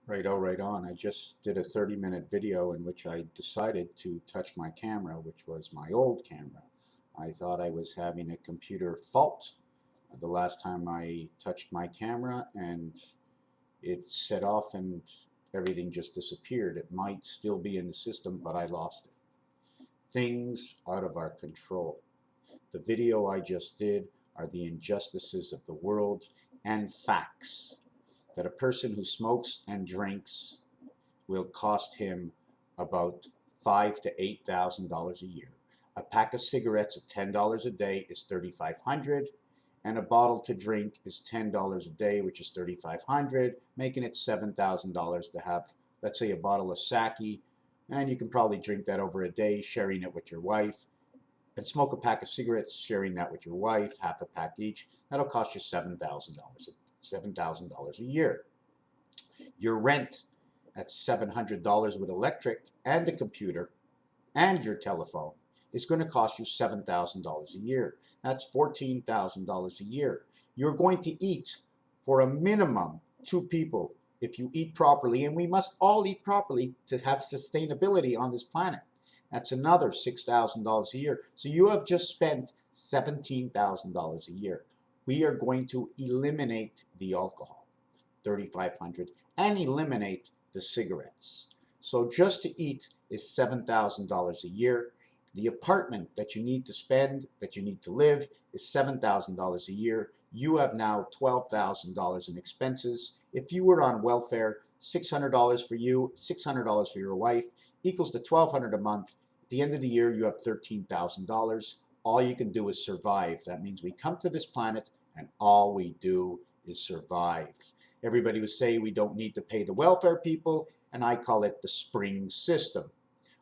Right on. I just did a 30-minute video in which I decided to touch my camera, which was my old camera. I thought I was having a computer fault the last time I touched my camera, and it set off and everything just disappeared. It might still be in the system, but I lost it. Things out of our control. The video I just did are the injustices of the world and facts that a person who smokes and drinks will cost him about $5,000 to $8,000 a year. A pack of cigarettes at $10 a day is $3,500, and a bottle to drink is $10 a day, which is $3,500, making it $7,000 to have, let's say, a bottle of sake, and you can probably drink that over a day, sharing it with your wife, and smoke a pack of cigarettes, sharing that with your wife, half a pack each. That'll cost you $7,000 a year. Your rent at $700 with electric and a computer and your telephone is going to cost you $7,000 a year. That's $14,000 a year. You're going to eat for a minimum 2 people if you eat properly, and we must all eat properly to have sustainability on this planet. That's another $6,000 a year. So you have just spent $17,000 a year. We are going to eliminate the alcohol, $3,500, and eliminate the cigarettes. So just to eat is $7,000 a year. The apartment that you need to spend, that you need to live, is $7,000 a year. You have now $12,000 in expenses. If you were on welfare, $600 for you, $600 for your wife, equals to $1,200 a month. At the end of the year, you have $13,000. All you can do is survive. That means we come to this planet and all we do is survive. Everybody would say we don't need to pay the welfare people, and I call it the spring system,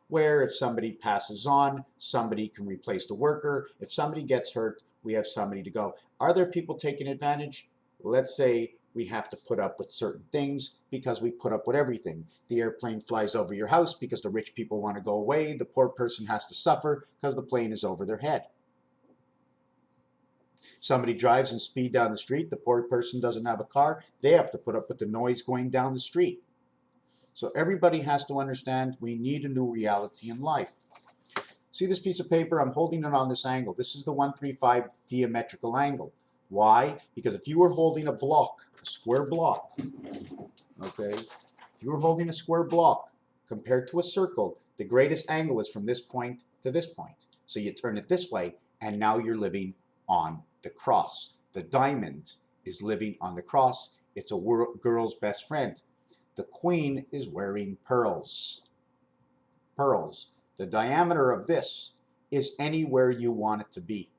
where if somebody passes on, somebody can replace the worker. If somebody gets hurt, we have somebody to go. Are there people taking advantage? Let's say we have to put up with certain things because we put up with everything. The airplane flies over your house because the rich people want to go away. The poor person has to suffer because the plane is over their head. Somebody drives and speed down the street. The poor person doesn't have a car. They have to put up with the noise going down the street. So everybody has to understand we need a new reality in life. See this piece of paper? I'm holding it on this angle. This is the 135 diametrical angle. Why? Because if you were holding a block, a square block, okay, if you were holding a square block compared to a circle, the greatest angle is from this point to this point. So you turn it this way, and now you're living on the cross. The diamond is living on the cross. It's a girl's best friend. The queen is wearing pearls. Pearls. The diameter of this is anywhere you want it to be.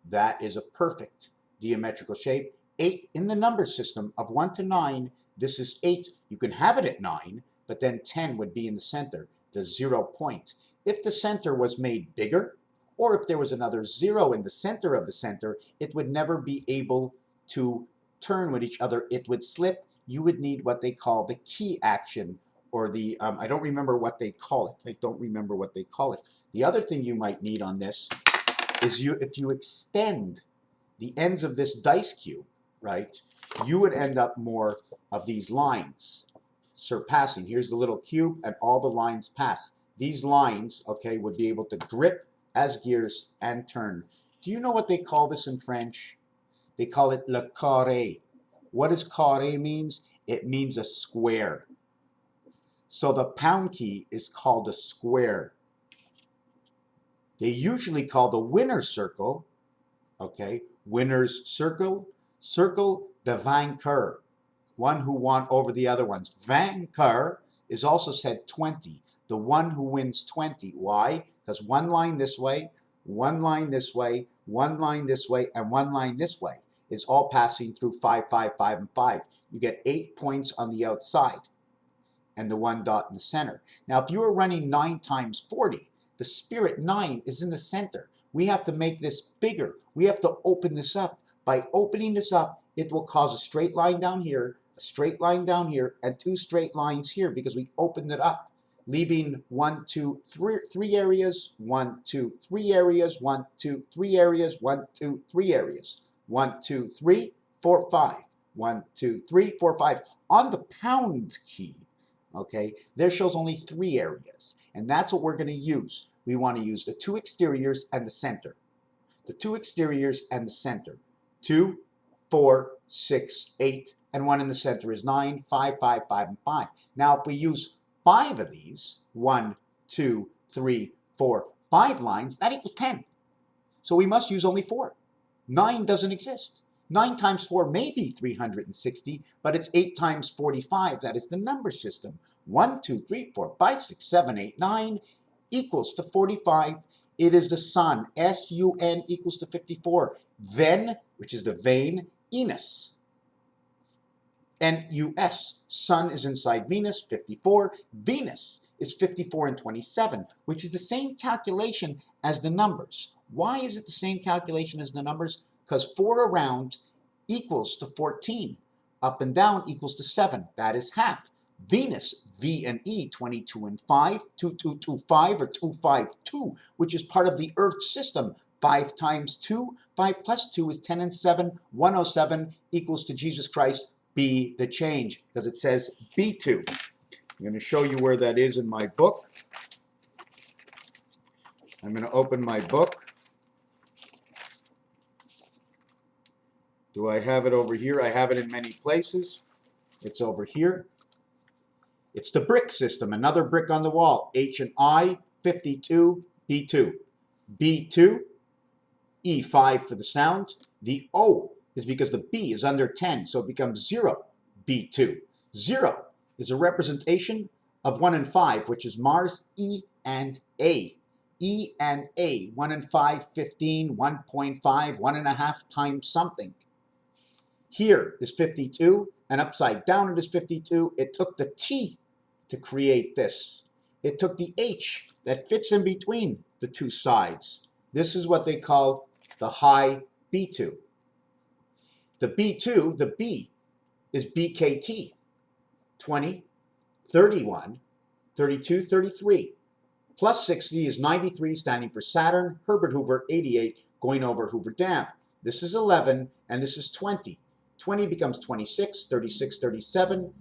That is a perfect geometrical shape. 8 in the number system of 1 to 9. This is 8. You can have it at 9, but then 10 would be in the center, the 0 point. If the center was made bigger, or if there was another 0 in the center of the center, it would never be able to turn with each other. It would slip. You would need what they call the key action, or the, I don't remember what they call it. The other thing you might need on this is if you extend the ends of this dice cube, right, you would end up more of these lines surpassing. Here's the little cube, and all the lines pass. These lines, okay, would be able to grip as gears and turn. Do you know what they call this in French? They call it le carré. What does carré means? It means a square. So the pound key is called a square. They usually call the winner's circle, okay, winner's circle, circle de vainqueur, one who won over the other ones. Vainqueur is also said 20, the one who wins 20. Why? Because one line this way, one line this way, one line this way, and one line this way is all passing through 5, 5, 5, and 5. You get 8 points on the outside and the 1 dot in the center. Now, if you are running 9 times 40, the spirit 9 is in the center. We have to make this bigger. We have to open this up. By opening this up, it will cause a straight line down here, a straight line down here, and 2 straight lines here because we opened it up, leaving 1, 2, 3 areas, 1, 2, 3 areas, 1, 2, 3 areas, 1, 2, 3 areas, 1, 2, 3, 4, 5. 1, 2, 3, 4, 5. On the pound key, okay, there shows only 3 areas. And that's what we're going to use. We want to use the 2 exteriors and the center. The 2 exteriors and the center. 2, 4, 6, 8, and 1 in the center is 9, 5, 5, 5, and 5. Now, if we use 5 of these, 1, 2, 3, 4, 5 lines, that equals 10. So we must use only 4. 9 doesn't exist. 9 times 4 may be 360, but it's 8 times 45. That is the number system. 1, 2, 3, 4, 5, 6, 7, 8, 9 equals to 45. It is the sun. S-U-N equals to 54. Then, which is the vein, Venus. N-U-S. Sun is inside Venus, 54. Venus is 54 and 27, which is the same calculation as the numbers. Why is it the same calculation as the numbers? Because 4 around equals to 14. Up and down equals to 7. That is half. Venus, V and E, 22 and 5, 2225 or 252, which is part of the Earth system. 5 times 2, 5 plus 2 is 10 and 7, 107 equals to Jesus Christ, be the change, because it says B2. I'm going to show you where that is in my book. I'm going to open my book. Do I have it over here? I have it in many places. It's over here. It's the brick system, another brick on the wall. H and I, 52, B2. B2, E5 for the sound. The O is because the B is under 10, so it becomes 0, B2. 0 is a representation of 1 and 5, which is Mars, E and A. E and A, 1 and 5, 15, 1.5, 1.5 times something. Here is 52, and upside down it is 52. It took the T to create this. It took the H that fits in between the 2 sides. This is what they call the high B2. The B2, the B, is BKT. 20, 31, 32, 33. Plus 60 is 93, standing for Saturn. Herbert Hoover, 88, going over Hoover Dam. This is 11, and this is 20. 20 becomes 26, 36, 37,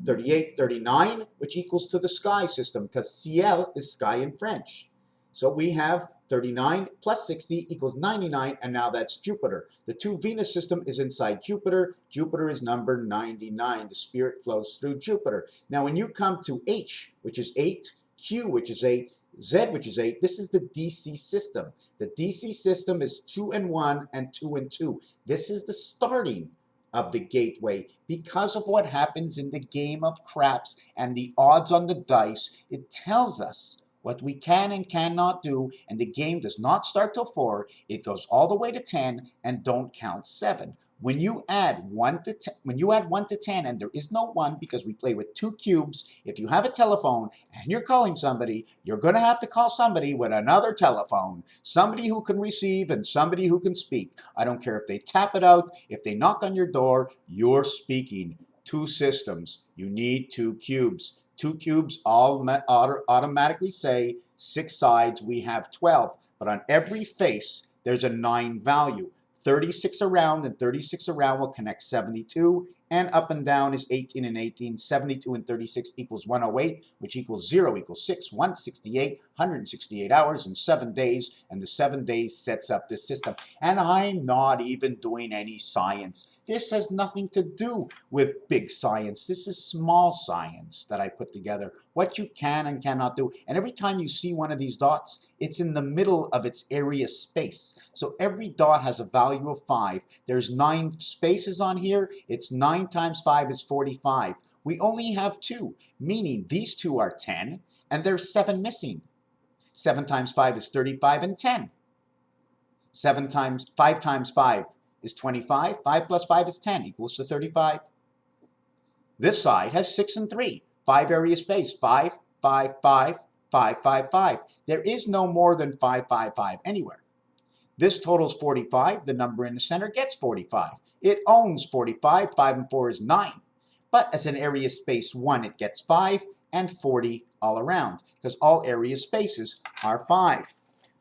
38, 39, which equals to the sky system, because ciel is sky in French. So we have 39 plus 60 equals 99, and now that's Jupiter. The 2 Venus system is inside Jupiter. Jupiter is number 99. The spirit flows through Jupiter. Now when you come to H, which is 8, Q, which is 8, Z, which is 8, this is the DC system. The DC system is 2 and 1 and 2 and 2. This is the starting of the gateway. Because of what happens in the game of craps and the odds on the dice, it tells us what we can and cannot do, and the game does not start till 4. It goes all the way to 10, and don't count 7. When you add 1 to 10, and there is no 1 because we play with 2 cubes, if you have a telephone and you're calling somebody, you're going to have to call somebody with another telephone, somebody who can receive and somebody who can speak. I don't care if they tap it out, if they knock on your door, you're speaking. 2 systems. You need 2 cubes. 2 cubes automatically say 6 sides, we have 12. But on every face, there's a 9 value. 36 around and 36 around will connect 72, and up and down is 18 and 18. 72 and 36 equals 108, which equals 0 equals 6, 168, 168 hours and 7 days, and the 7 days sets up this system. And I'm not even doing any science. This has nothing to do with big science. This is small science that I put together, what you can and cannot do. And every time you see one of these dots, it's in the middle of its area space. So every dot has a value of 5. There's 9 spaces on here. It's 9 times 5 is 45. We only have 2, meaning these 2 are 10, and there's 7 missing. 7 times 5 is 35 and 10. 5 times 5 is 25. 5 plus 5 is 10 equals to 35. This side has 6 and 3. 5 area space. 5, 5, 5, 5, 5, 5. There is no more than 5, 5, 5 anywhere. This totals 45. The number in the center gets 45. It owns 45. 5 and 4 is 9. But as an area space 1, it gets 5 and 40 all around, because all area spaces are 5.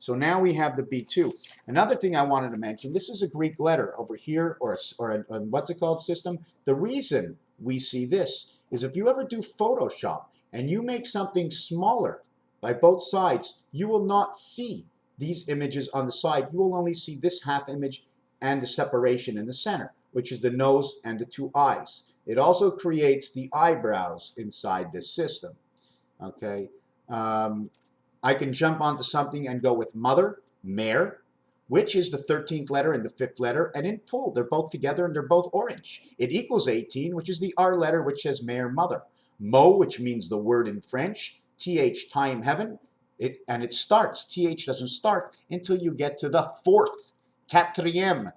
So now we have the B2. Another thing I wanted to mention, this is a Greek letter over here, or a what's it called system. The reason we see this is if you ever do Photoshop and you make something smaller by both sides, you will not see these images on the side. You will only see this half image and the separation in the center, which is the nose and the two eyes. It also creates the eyebrows inside this system. Okay. I can jump onto something and go with mother, mare, which is the 13th letter and the 5th letter, and in pull, they're both together and they're both orange. It equals 18, which is the R letter, which says mare, mother. Mo, which means the word in French, TH, time, heaven, and it starts. TH doesn't start until you get to the 4th, quatrième,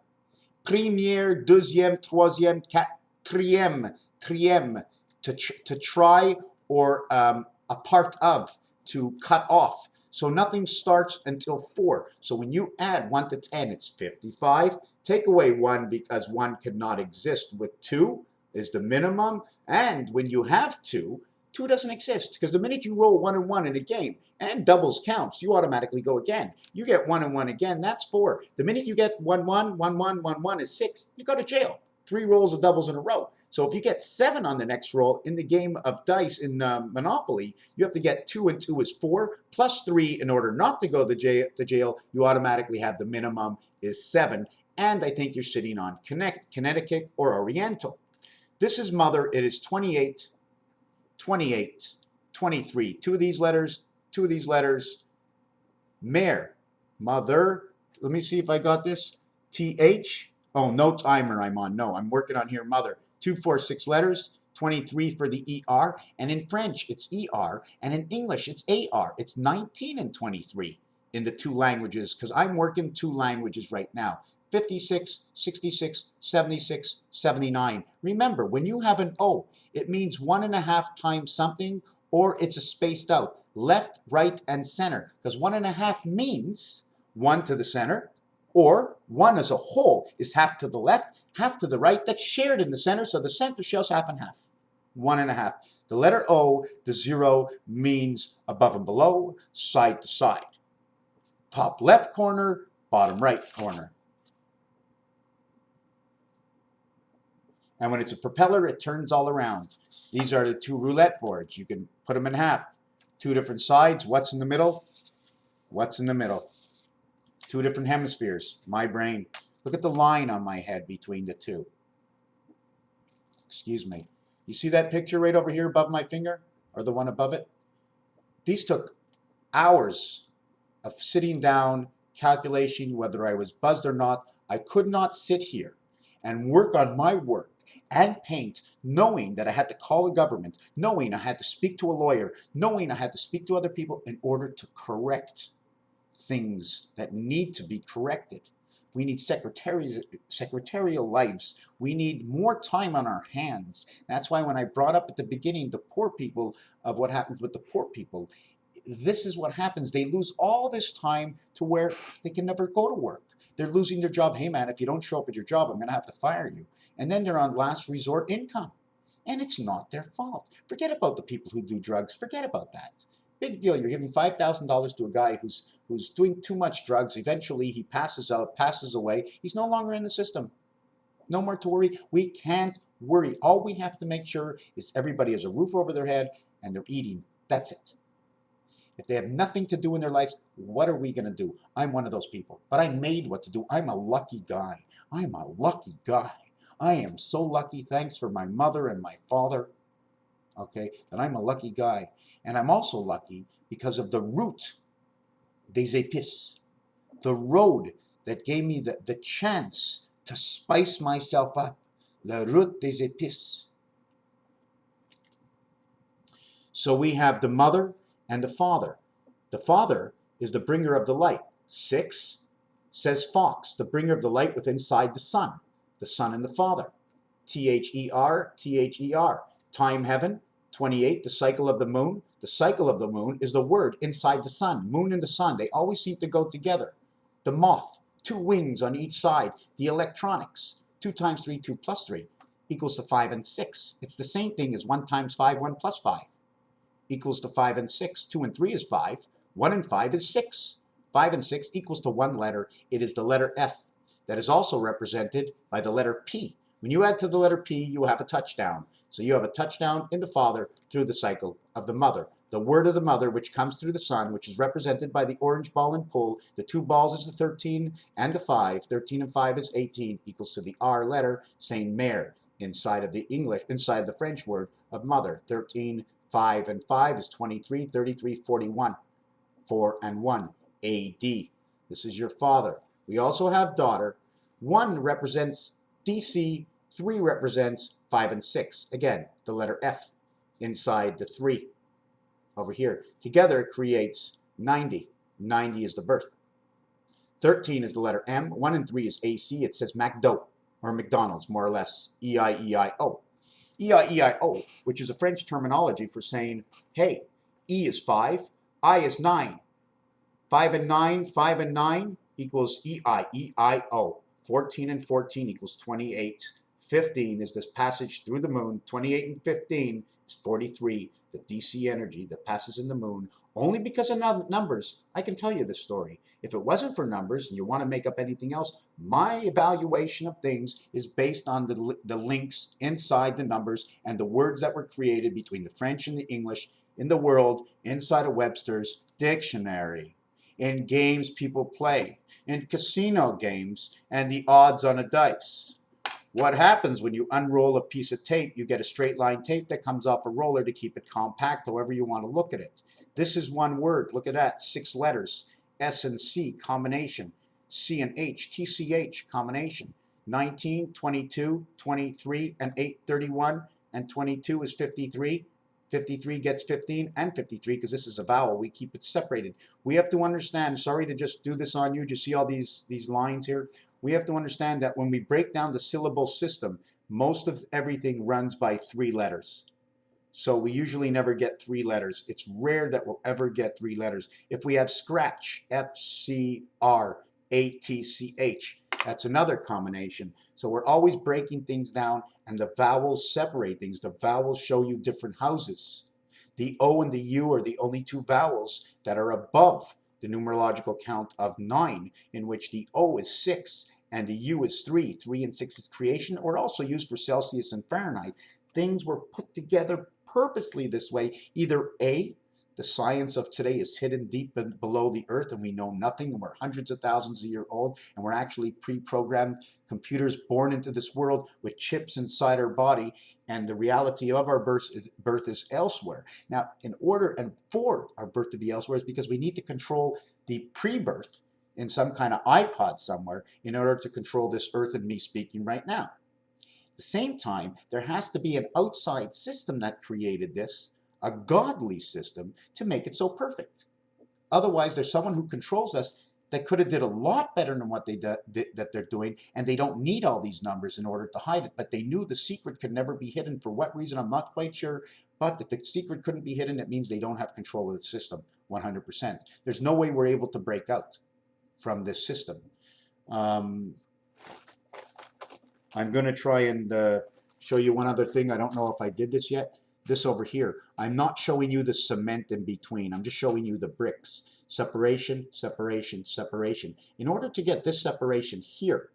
première, deuxième, troisième, quatrième, trième, to try or a part of, to cut off. So nothing starts until 4. So when you add 1 to 10, it's 55. Take away 1 because 1 cannot exist with 2 is the minimum. And when you have 2, 2 doesn't exist because the minute you roll 1 and 1 in a game and doubles counts, you automatically go again. You get 1 and 1 again, that's 4. The minute you get 1, 1, 1, 1, 1, 1 is 6, you go to jail. 3 rolls of doubles in a row. So if you get 7 on the next roll in the game of dice in Monopoly, you have to get 2, and 2 is 4, plus 3 in order not to go to jail. You automatically have the minimum is 7. And I think you're sitting on Connecticut or Oriental. This is mother. It is 28, 28, 23. 2 of these letters, 2 of these letters. Mare, mother. Let me see if I got this. TH. Oh, no timer I'm on. No, I'm working on here, mother. 2, 4, 6 letters, 23 for the ER. And in French, it's ER. And in English, it's AR. It's 19 and 23 in the 2 languages because I'm working 2 languages right now. 56, 66, 76, 79. Remember, when you have an O, it means 1.5 times something, or it's a spaced out. Left, right, and center. Because 1.5 means 1 to the center, or 1 as a whole is half to the left, half to the right, that's shared in the center, so the center shares half and half. 1.5. The letter O, the 0, means above and below, side to side. Top left corner, bottom right corner. And when it's a propeller, it turns all around. These are the 2 roulette boards. You can put them in half. 2 different sides. What's in the middle? What's in the middle? 2 different hemispheres. My brain. Look at the line on my head between the 2. Excuse me. You see that picture right over here above my finger? Or the one above it? These took hours of sitting down, calculation, whether I was buzzed or not. I could not sit here and work on my work and paint, knowing that I had to call the government, knowing I had to speak to a lawyer, knowing I had to speak to other people in order to correct things that need to be corrected. We need secretarial lives. We need more time on our hands. That's why when I brought up at the beginning the poor people, of what happens with the poor people, this is what happens. They lose all this time to where they can never go to work. They're losing their job. Hey man, if you don't show up at your job, I'm going to have to fire you. And then they're on last resort income. And it's not their fault. Forget about the people who do drugs. Forget about that. Big deal. You're giving $5,000 to a guy who's doing too much drugs. Eventually, he passes out, passes away. He's no longer in the system. No more to worry. We can't worry. All we have to make sure is everybody has a roof over their head and they're eating. That's it. If they have nothing to do in their lives, what are we going to do? I'm one of those people. But I made what to do. I'm a lucky guy. I'm a lucky guy. I am so lucky. Thanks for my mother and my father. Okay, that I'm a lucky guy. And I'm also lucky because of the route des épices, the road that gave me the chance to spice myself up, la route des épices. So we have the mother and the father. The father is the bringer of the light. 6 says fox, the bringer of the light within inside the sun and the father. T-H-E-R, T-H-E-R. Time, heaven. 28, the cycle of the moon. The cycle of the moon is the word inside the sun. Moon and the sun, they always seem to go together. The moth, 2 wings on each side. The electronics, 2 times 3, 2 plus 3, equals to 5 and 6. It's the same thing as 1 times 5, 1 plus 5, equals to 5 and 6. 2 and 3 is 5. 1 and 5 is 6. 5 and 6 equals to one letter. It is the letter F that is also represented by the letter P. When you add to the letter P, you have a touchdown. So you have a touchdown in the father through the cycle of the mother. The word of the mother, which comes through the sun, which is represented by the orange ball and pull. The two balls is the 13 and the 5. 13 and 5 is 18, equals to the R letter, saying mère inside of the English, inside the French word of mother. 13, 5 and 5 is 23, 33, 41. 4 and 1, AD. This is your father. We also have daughter. 1 represents DC, 3 represents 5 and 6. Again, the letter F inside the 3 over here. Together it creates 90. 90 is the birth. 13 is the letter M. 1 and 3 is AC. It says McDo, or McDonald's, more or less. E-I-E-I-O. E-I-E-I-O, which is a French terminology for saying, hey, E is 5, I is 9. 5 and 9 equals E-I-E-I-O. 14 and 14 equals 28. 15 is this passage through the moon. 28 and 15 is 43, the DC energy that passes in the moon. Only because of numbers, I can tell you this story. If it wasn't for numbers and you want to make up anything else, my evaluation of things is based on the links inside the numbers and the words that were created between the French and the English in the world inside of Webster's dictionary. In games people play, in casino games, and the odds on a dice. What happens when you unroll a piece of tape? You get a straight line tape that comes off a roller to keep it compact, however you want to look at it. This is one word. Look at that. 6 letters. S and C combination. C and H. TCH combination. 19, 22, 23, and 8, 31, and 22 is 53. 53 gets 15 and 53 because this is a vowel. We keep it separated. We have to understand, sorry to just do this on you, just see all these lines here. We have to understand that when we break down the syllable system, most of everything runs by 3 letters. So we usually never get 3 letters. It's rare that we'll ever get 3 letters. If we have scratch, F-C-R-A-T-C-H, that's another combination. So we're always breaking things down, and the vowels separate things. The vowels show you different houses. The O and the U are the only 2 vowels that are above the numerological count of 9, in which the O is 6 and the U is 3. 3 and 6 is creation, or also used for Celsius and Fahrenheit. Things were put together purposely this way. Either A, the science of today is hidden deep below the earth and we know nothing, and we're hundreds of thousands of years old, and we're actually pre-programmed computers born into this world with chips inside our body, and the reality of our birth is elsewhere. Now, in order and for our birth to be elsewhere is because we need to control the pre-birth in some kind of iPod somewhere in order to control this earth and me speaking right now. At the same time, there has to be an outside system that created this, a godly system, to make it so perfect. Otherwise, there's someone who controls us that could have did a lot better than what that they're doing, and they don't need all these numbers in order to hide it, but they knew the secret could never be hidden. For what reason, I'm not quite sure, but if the secret couldn't be hidden, it means they don't have control of the system 100%. There's no way we're able to break out from this system. I'm going to try and show you one other thing. I don't know if I did this yet. This over here. I'm not showing you the cement in between. I'm just showing you the bricks. Separation, separation, separation. In order to get this separation here,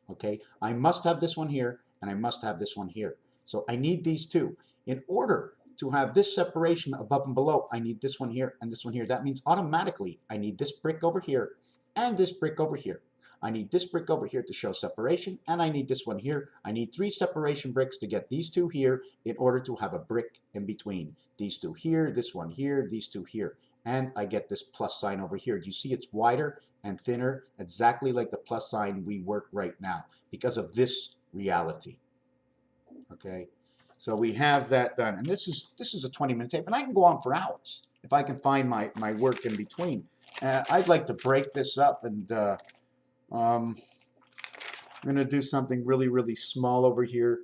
okay, I must have this one here and I must have this one here. So I need these 2. In order to have this separation above and below, I need this one here and this one here. That means automatically I need this brick over here and this brick over here. I need this brick over here to show separation, and I need this one here. I need 3 separation bricks to get these 2 here in order to have a brick in between. These 2 here, this one here, these 2 here. And I get this plus sign over here. Do you see it's wider and thinner, exactly like the plus sign we work right now because of this reality. Okay, so we have that done. And this is a 20-minute tape, and I can go on for hours if I can find my work in between. I'd like to break this up and I'm going to do something really, really small over here.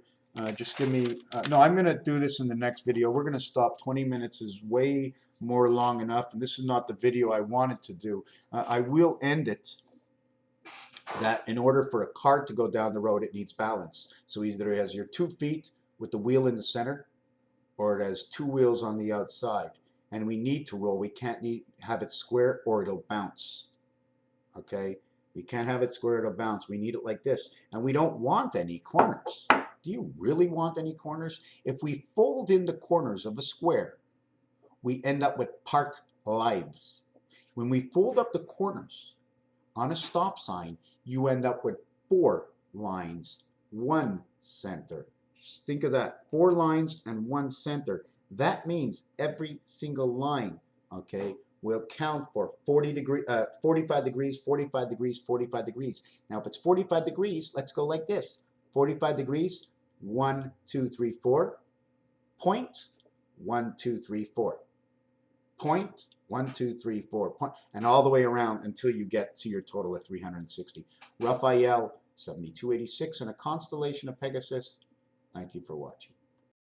Just give me, no, I'm going to do this in the next video. We're going to stop. 20 minutes is way more long enough, and this is not the video I wanted to do. I will end it that in order for a cart to go down the road, it needs balance. So either it has your 2 feet with the wheel in the center, or it has 2 wheels on the outside. And we need to roll. We can't have it square or it'll bounce. okay? We can't have it square, it'll bounce. We need it like this. And we don't want any corners. Do you really want any corners? If we fold in the corners of a square, we end up with park lives. When we fold up the corners on a stop sign, you end up with 4 lines, 1 center. Just think of that, 4 lines and 1 center. That means every single line, okay, will count for 45 degrees, 45 degrees, 45 degrees. Now, if it's 45 degrees, let's go like this. 45 degrees, 1, 2, 3, 4. Point, 1, 2, 3, 4. Point, 1, 2, 3, 4. Point, and all the way around until you get to your total of 360. Raphael, 7286 in a constellation of Pegasus. Thank you for watching.